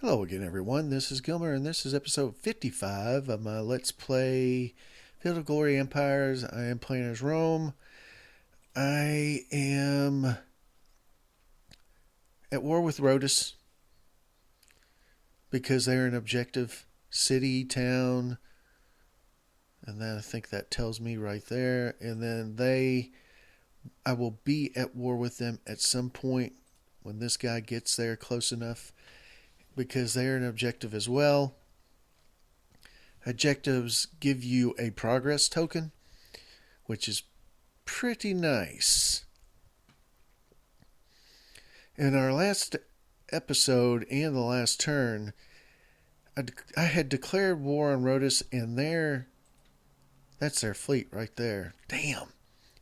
Hello again, everyone. This is Gilmer, and this is episode 55 of my Let's Play Field of Glory Empires. I am playing as Rome. I am at war with Rhodes because they're an objective city, town, and then I think that tells me right there. And then I will be at war with them at some point when this guy gets there close enough because they're an objective as well. Objectives give you a progress token, which is pretty nice. In our last episode and the last turn, I had declared war on Rhodes, and that's their fleet right there. Damn,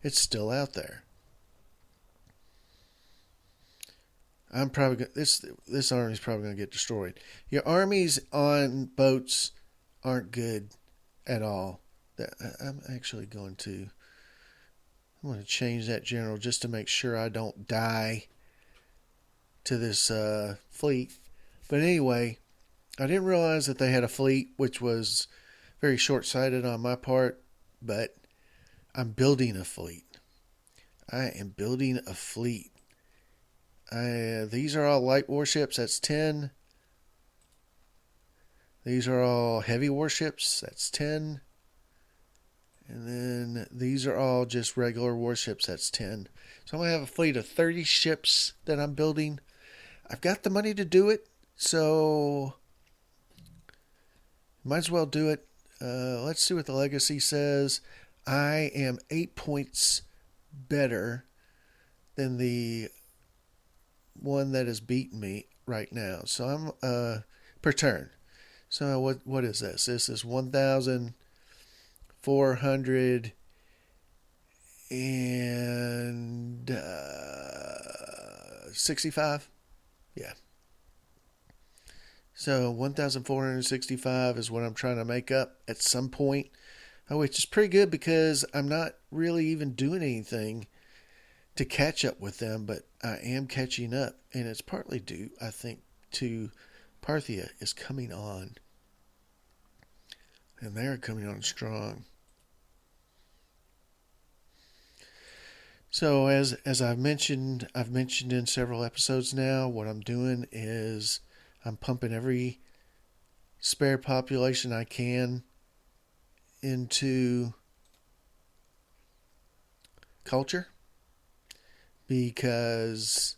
it's still out there. I'm probably this army's probably going to get destroyed. Your armies on boats aren't good at all. I'm actually going to change that general just to make sure I don't die to this fleet. But anyway, I didn't realize that they had a fleet, which was very short-sighted on my part. But I'm building a fleet. I am building a fleet. These are all light warships. That's 10. These are all heavy warships. That's 10. And then these are all just regular warships. That's 10. So I'm going to have a fleet of 30 ships that I'm building. I've got the money to do it, so might as well do it. Let's see what the legacy says. I am 8 points better than the one that has beaten me right now. So I'm per turn. So what is this? This is 1,465. Yeah. So 1,465 is what I'm trying to make up at some point, which is pretty good because I'm not really even doing anything to catch up with them, but I am catching up, and it's partly due, I think, to Parthia is coming on, and they're coming on strong. So as I've mentioned in several episodes now, what I'm doing is I'm pumping every spare population I can into culture because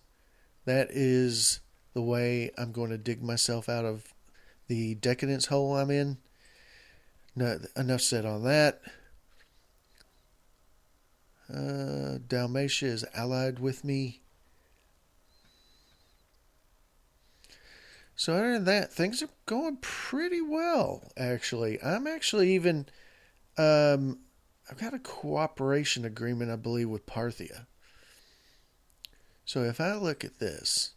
that is the way I'm going to dig myself out of the decadence hole I'm in. No, enough said on that. Dalmatia is allied with me. So other than that, things are going pretty well, actually. I'm actually even I've got a cooperation agreement, I believe, with Parthia. So if I look at this,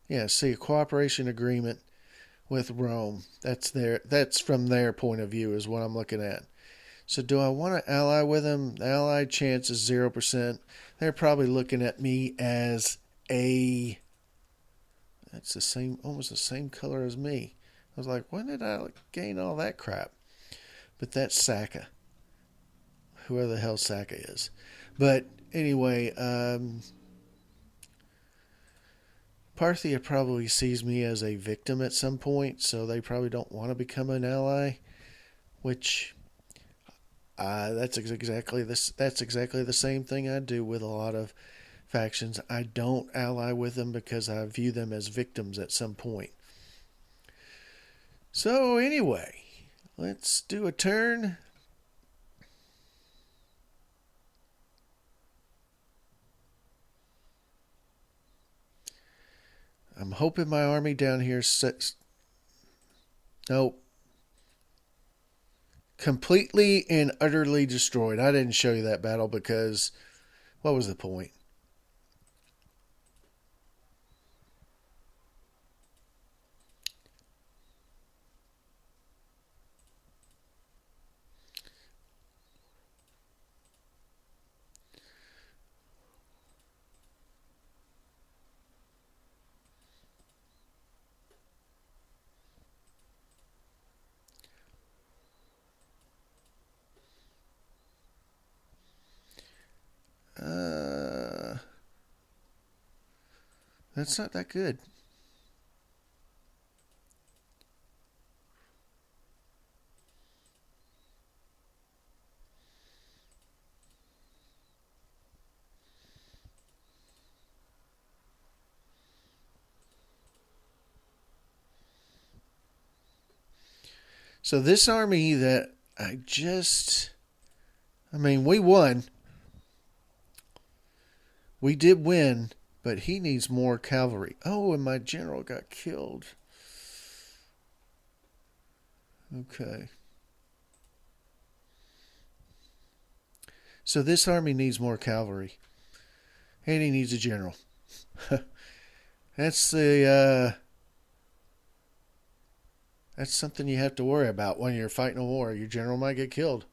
yeah, see a cooperation agreement with Rome. That's from their point of view is what I'm looking at. So do I want to ally with them? The allied chance is 0%. They're probably looking at me as that's the same, almost the same color as me. I was like, when did I gain all that crap? But that's Saka. Whoever the hell Saka is. But anyway, Parthia probably sees me as a victim at some point, so they probably don't want to become an ally, which that's exactly the same thing I do with a lot of factions. I don't ally with them because I view them as victims at some point. So anyway, let's do a turn. I'm hoping my army down here nope. Completely and utterly destroyed. I didn't show you that battle because what was the point? That's not that good. So this army that I mean, we won. We did win, but he needs more cavalry. Oh, and my general got killed. Okay. So this army needs more cavalry, and he needs a general. That's the that's something you have to worry about when you're fighting a war. Your general might get killed.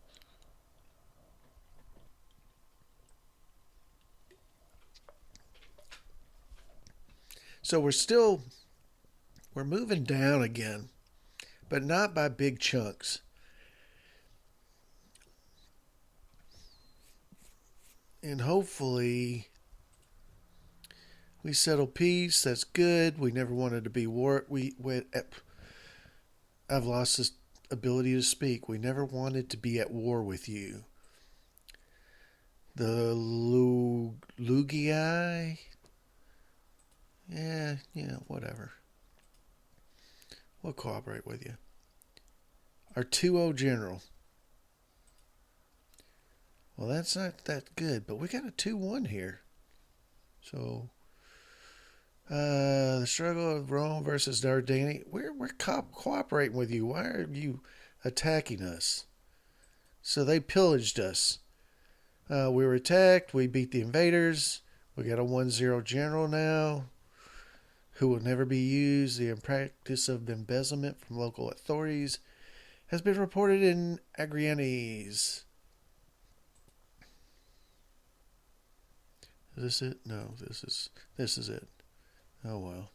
So we're moving down again, but not by big chunks. And hopefully we settle peace. That's good. We never wanted to be war. I've lost this ability to speak. We never wanted to be at war with you. The Lugii. Yeah, whatever. We'll cooperate with you. Our 2-0 general. Well, that's not that good, but we got a 2-1 here. So, the struggle of Rome versus Dardani. We're cooperating with you. Why are you attacking us? So they pillaged us. We were attacked. We beat the invaders. We got a 1-0 general now who will never be used. The practice of embezzlement from local authorities has been reported in Agrianes. Is this it? No, this is it. Oh well.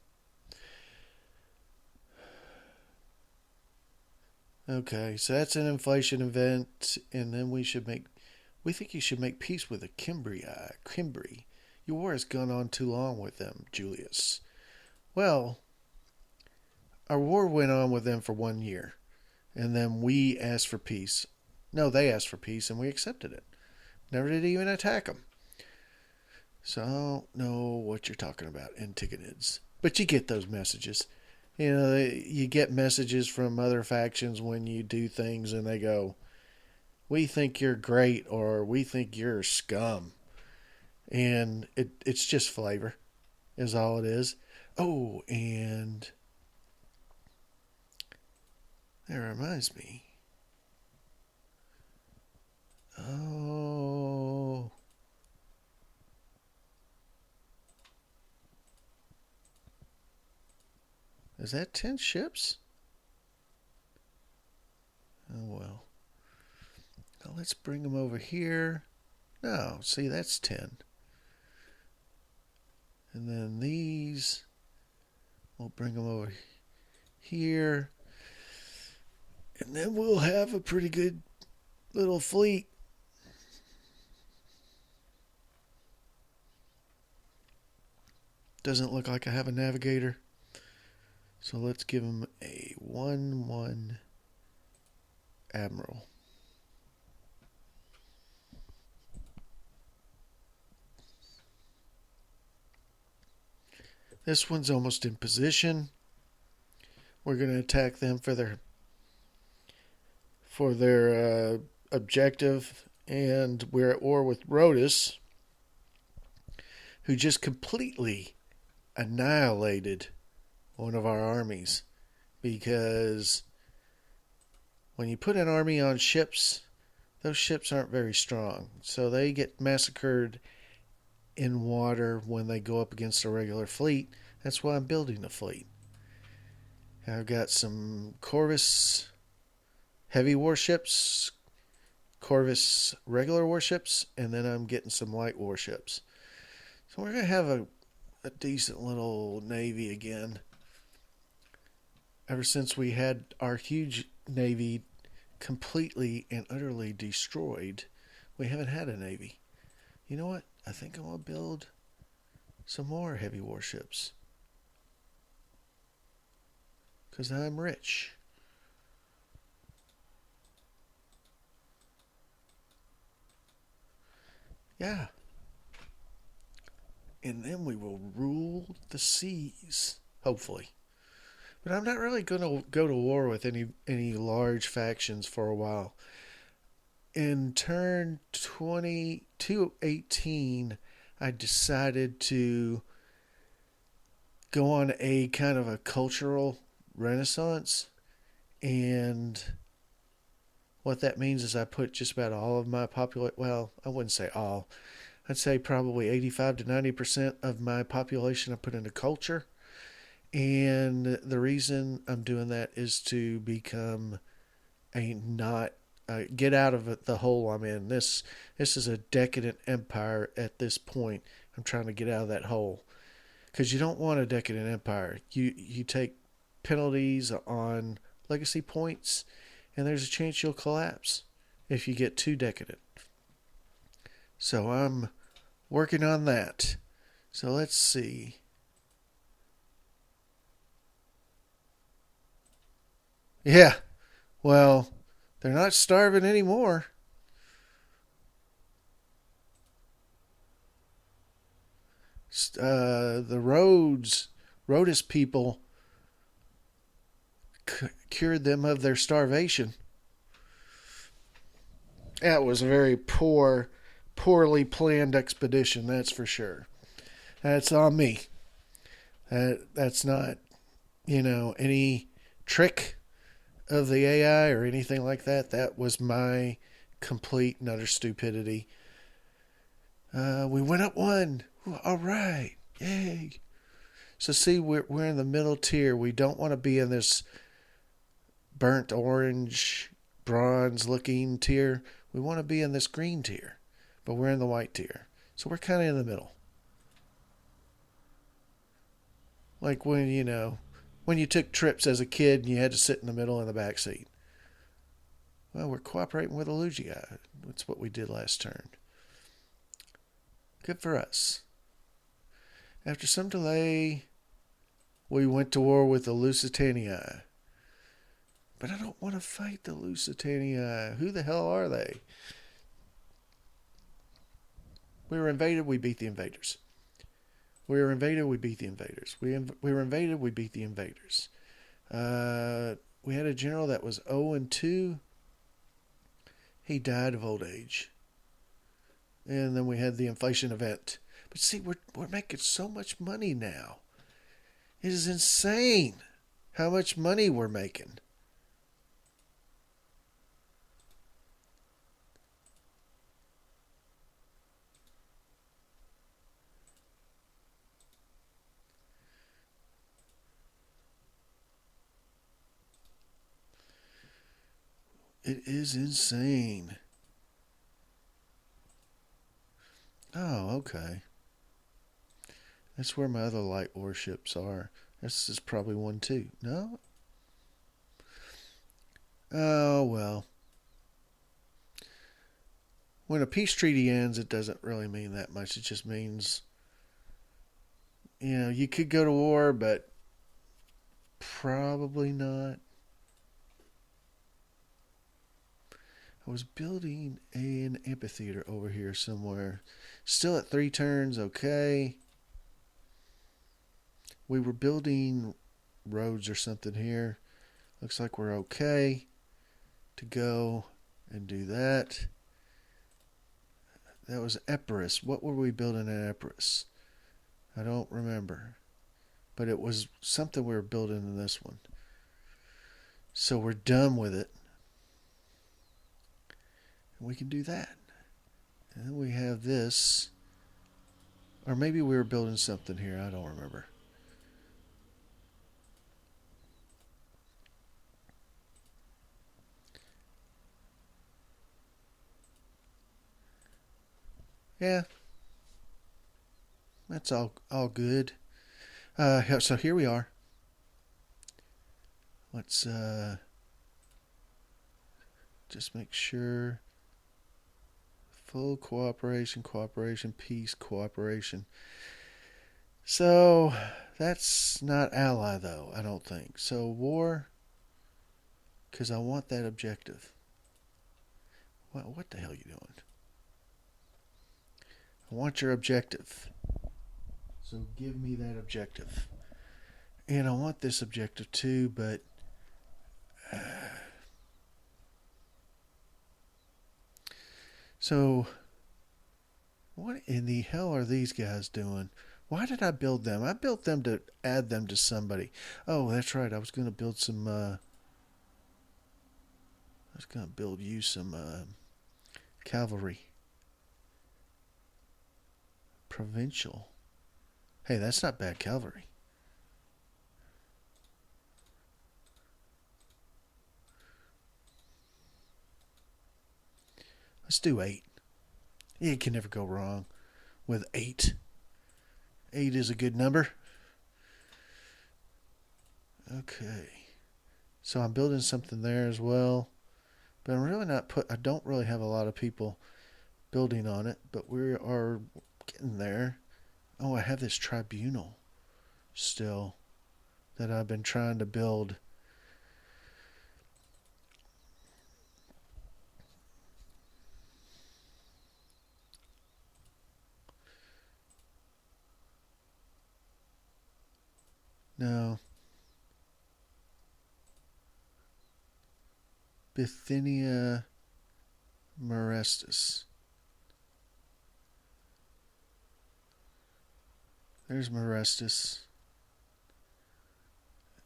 Okay, so that's an inflation event, and then we think you should make peace with the Cimbri. Your war has gone on too long with them, Julius. Well, our war went on with them for 1 year, and then we asked for peace. No, they asked for peace, and we accepted it. Never did even attack them. So I don't know what you're talking about, Antigonids. But you get those messages. You know, you get messages from other factions when you do things and they go, we think you're great or we think you're scum. And it's just flavor, is all it is. Oh, and that reminds me. Oh. Is that 10 ships? Oh, well. Now let's bring them over here. No, see, that's 10. And then these, we'll bring them over here. And then we'll have a pretty good little fleet. Doesn't look like I have a navigator. So let's give him a 1-1 admiral. This one's almost in position. We're going to attack them for their objective, and we're at war with Rhodus, who just completely annihilated one of our armies, because when you put an army on ships, those ships aren't very strong, so they get massacred in water when they go up against a regular fleet. That's why I'm building a fleet. I've got some Corvus heavy warships, Corvus regular warships, and then I'm getting some light warships. So we're going to have a decent little navy again. Ever since we had our huge navy completely and utterly destroyed, we haven't had a navy. You know what? I think I'm going to build some more heavy warships. Because I'm rich. Yeah. And then we will rule the seas. Hopefully. But I'm not really going to go to war with any large factions for a while. In turn 2218, I decided to go on a kind of a cultural renaissance. And what that means is I put just about all of my well, I wouldn't say all. I'd say probably 85 to 90% of my population I put into culture. And the reason I'm doing that is to become a not get out of the hole I'm in. This is a decadent empire at this point. I'm trying to get out of that hole because you don't want a decadent empire. You take penalties on legacy points, and there's a chance you'll collapse if you get too decadent. So I'm working on that. So let's see. Yeah, well, they're not starving anymore. The Rhodus people cured them of their starvation. That was a very poorly planned expedition, that's for sure. That's on me. That's not, any trick of the AI or anything like that. That was my complete and utter stupidity. We went up one. All right. Yay. So see, we're in the middle tier. We don't want to be in this burnt orange, bronze looking tier. We want to be in this green tier, but we're in the white tier. So we're kind of in the middle. Like when you took trips as a kid and you had to sit in the middle in the back seat. Well, we're cooperating with a Lugia. That's what we did last turn. Good for us. After some delay, we went to war with the Lusitania. But I don't want to fight the Lusitania. Who the hell are they? We were invaded, we beat the invaders. We were invaded, we beat the invaders. We were invaded, we beat the invaders. We had a general that was 0-2. He died of old age. And then we had the inflation event. But see, we're making so much money now. It is insane how much money we're making. It is insane. Oh, okay. That's where my other light warships are. This is probably one too. No? Oh, well. When a peace treaty ends, it doesn't really mean that much. It just means, you could go to war, but probably not. I was building an amphitheater over here somewhere. Still at 3 turns, okay. We were building roads or something here. Looks like we're okay to go and do that. That was Epirus. What were we building at Epirus? I don't remember. But it was something we were building in this one. So we're done with it. And we can do that. And then we have this. Or maybe we were building something here. I don't remember. Yeah. That's all good. So here we are. Let's just make sure. Full cooperation, peace, cooperation. So that's not ally, though, I don't think. So war, because I want that objective. What the hell are you doing? I want your objective. So give me that objective. And I want this objective too, but. So, what in the hell are these guys doing? Why did I build them? I built them to add them to somebody. Oh, that's right. I was going to build some. I was going to build you some cavalry. Provincial. Hey, that's not bad cavalry. Let's do 8. You can never go wrong with 8. 8 is a good number. Okay. So I'm building something there as well. But I'm really not I don't really have a lot of people building on it, but we are getting there. Oh, I have this tribunal still that I've been trying to build. No. Bithynia Marestus. There's Marestus.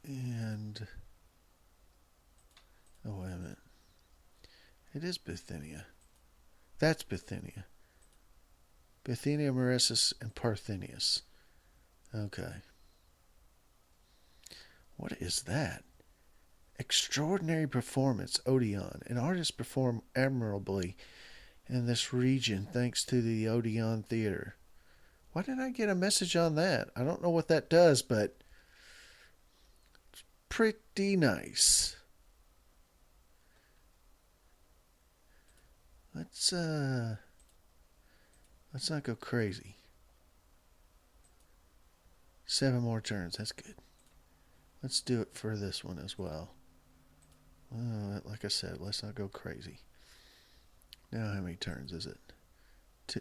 And. Oh, wait a minute. It is Bithynia. That's Bithynia. Bithynia Marestus and Parthenius. Okay. What is that? Extraordinary performance, Odeon. An artist performed admirably in this region thanks to the Odeon Theater. Why didn't I get a message on that? I don't know what that does, but it's pretty nice. Let's not go crazy. 7 more turns. That's good. Let's do it for this one as well. Like I said, let's not go crazy. Now, how many turns is it?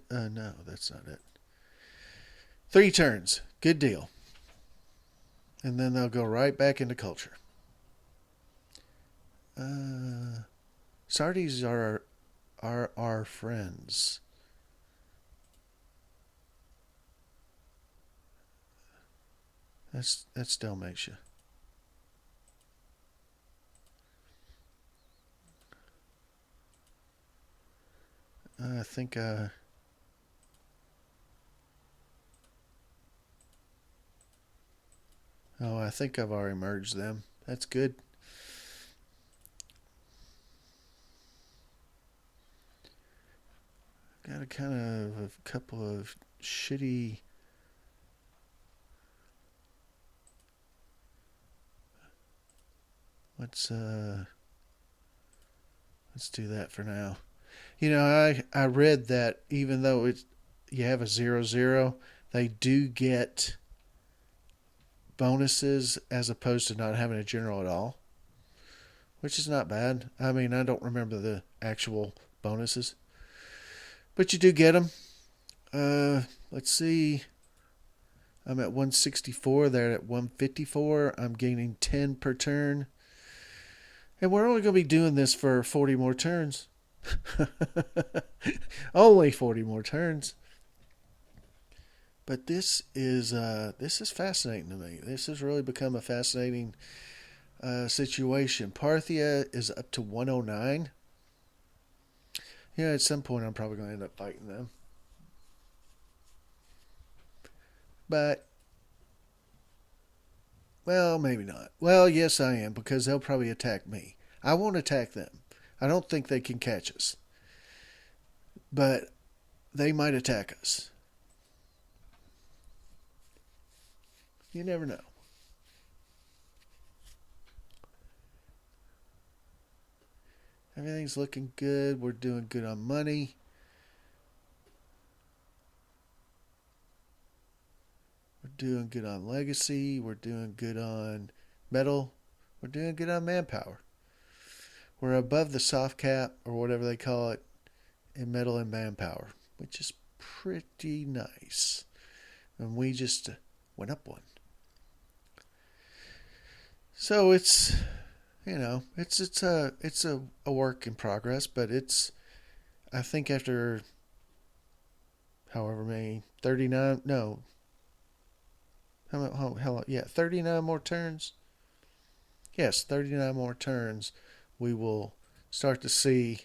No, that's not it. 3 turns. Good deal. And then they'll go right back into culture. Sardes are our friends. That's Dalmatia. I think I think I've already merged them. That's good. Got a couple of shitty. Let's do that for now. You know, I read that even though you have a 0-0, they do get bonuses as opposed to not having a general at all, which is not bad. I mean, I don't remember the actual bonuses, but you do get them. Let's see. I'm at 164. They're at 154. I'm gaining 10 per turn. And we're only going to be doing this for 40 more turns. Only 40 more turns. But this is fascinating to me. This has really become a fascinating situation. Parthia is up to 109. Yeah, at some point I'm probably going to end up fighting them. But, well, maybe not. Well, yes, I am, because they'll probably attack me. I won't attack them. I don't think they can catch us. But they might attack us. You never know. Everything's looking good. We're doing good on money. We're doing good on legacy. We're doing good on metal. We're doing good on manpower. We're above the soft cap, or whatever they call it, in metal and manpower, which is pretty nice. And we just went up one. So it's, it's a work in progress, but it's, I think after however many, 39, no, yeah, 39 more turns. Yes, 39 more turns. We will start to see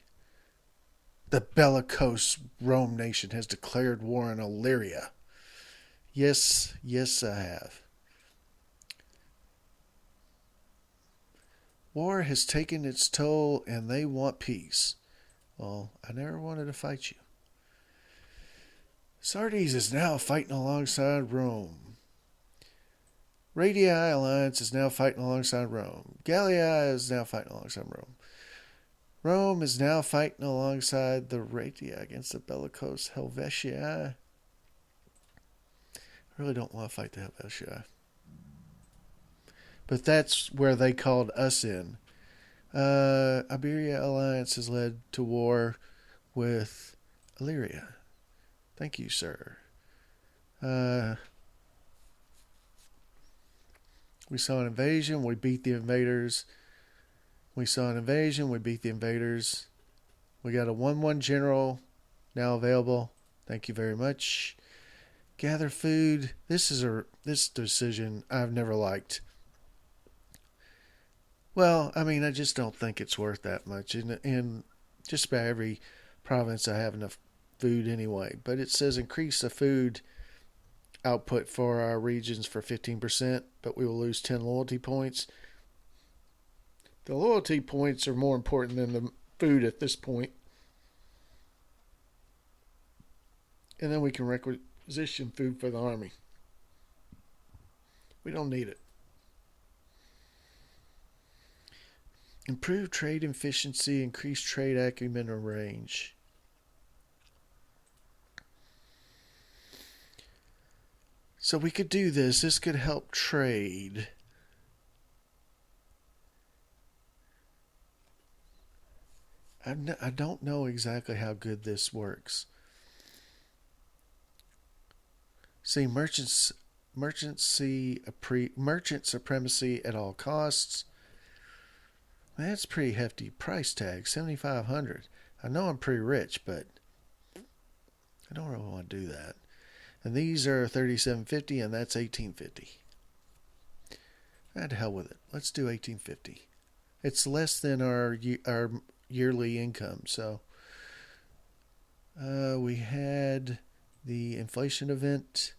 the bellicose Rome nation has declared war on Illyria. Yes, yes, I have. War has taken its toll and they want peace. Well, I never wanted to fight you. Sardes is now fighting alongside Rome. Radii Alliance is now fighting alongside Rome. Gallia is now fighting alongside Rome. Rome is now fighting alongside the Radii against the bellicose Helvetii. I really don't want to fight the Helvetii. But that's where they called us in. Iberia Alliance has led to war with Illyria. Thank you, sir. We saw an invasion. We beat the invaders. We saw an invasion. We beat the invaders. We got a 1-1 general now available. Thank you very much. Gather food. This decision I've never liked. Well, I mean, I just don't think it's worth that much. In just about every province, I have enough food anyway. But it says increase the food output for our regions for 15%, but we will lose 10 loyalty points. The loyalty points are more important than the food at this point. And then we can requisition food for the army. We don't need it. Improve trade efficiency, increase trade acumen and range. So we could do this. This could help trade. I don't know exactly how good this works. See, merchant supremacy at all costs. That's a pretty hefty price tag, $7,500. I know I'm pretty rich, but I don't really want to do that. And these are $3,750, and that's $1,850. To hell with it. Let's do $1,850. It's less than our yearly income. So we had the inflation event.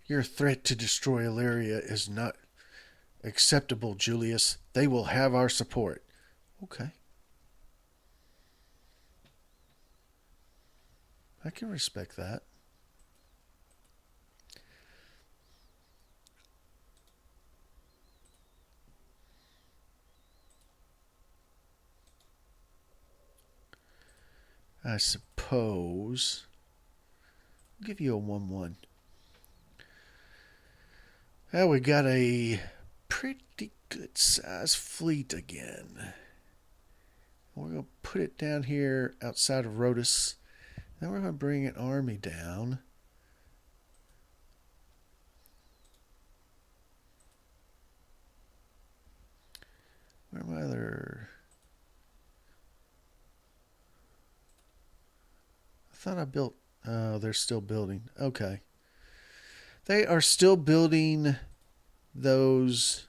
Your threat to destroy Illyria is not acceptable, Julius. They will have our support. Okay. I can respect that. I suppose I'll give you a 1-1. Well, we got a pretty good size fleet again. We're going to put it down here outside of Rhodes. Then we're going to bring an army down. Where are my other... I thought I built... Oh, they're still building. Okay. They are still building those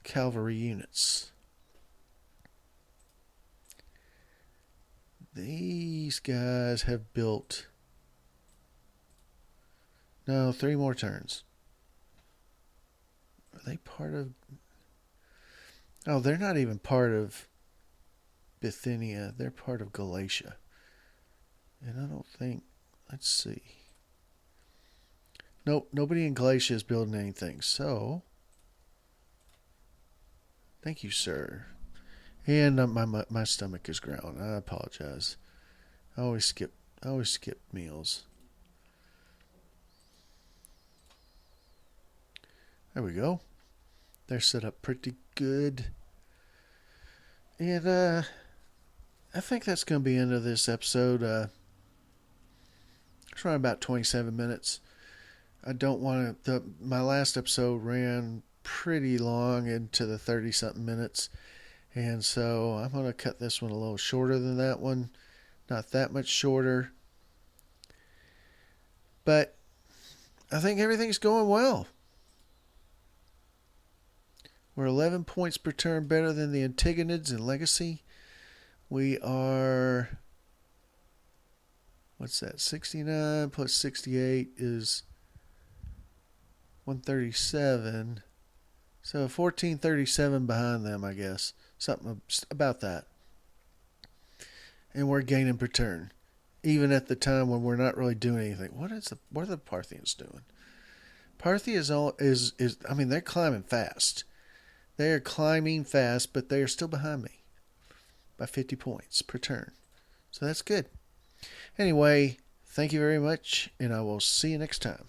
cavalry units. These guys have built... No, 3 more turns. Are they part of... Oh, they're not even part of Bithynia. They're part of Galatia. And I don't think... Let's see. Nope, nobody in Galatia is building anything. So, thank you, sir. And my stomach is growling. I apologize. I always skip meals. There we go. They're set up pretty good. And I think that's going to be the end of this episode. It's around about 27 minutes. I don't want to. My last episode ran pretty long, into the 30-something minutes. And so I'm going to cut this one a little shorter than that one. Not that much shorter. But I think everything's going well. We're 11 points per turn better than the Antagonids in Legacy. We are, what's that, 69 plus 68 is 137. So 1437 behind them, I guess. Something about that. And we're gaining per turn. Even at the time when we're not really doing anything. What are the Parthians doing? Parthia is I mean, they're climbing fast. They are climbing fast, but they are still behind me by 50 points per turn. So that's good. Anyway, thank you very much, and I will see you next time.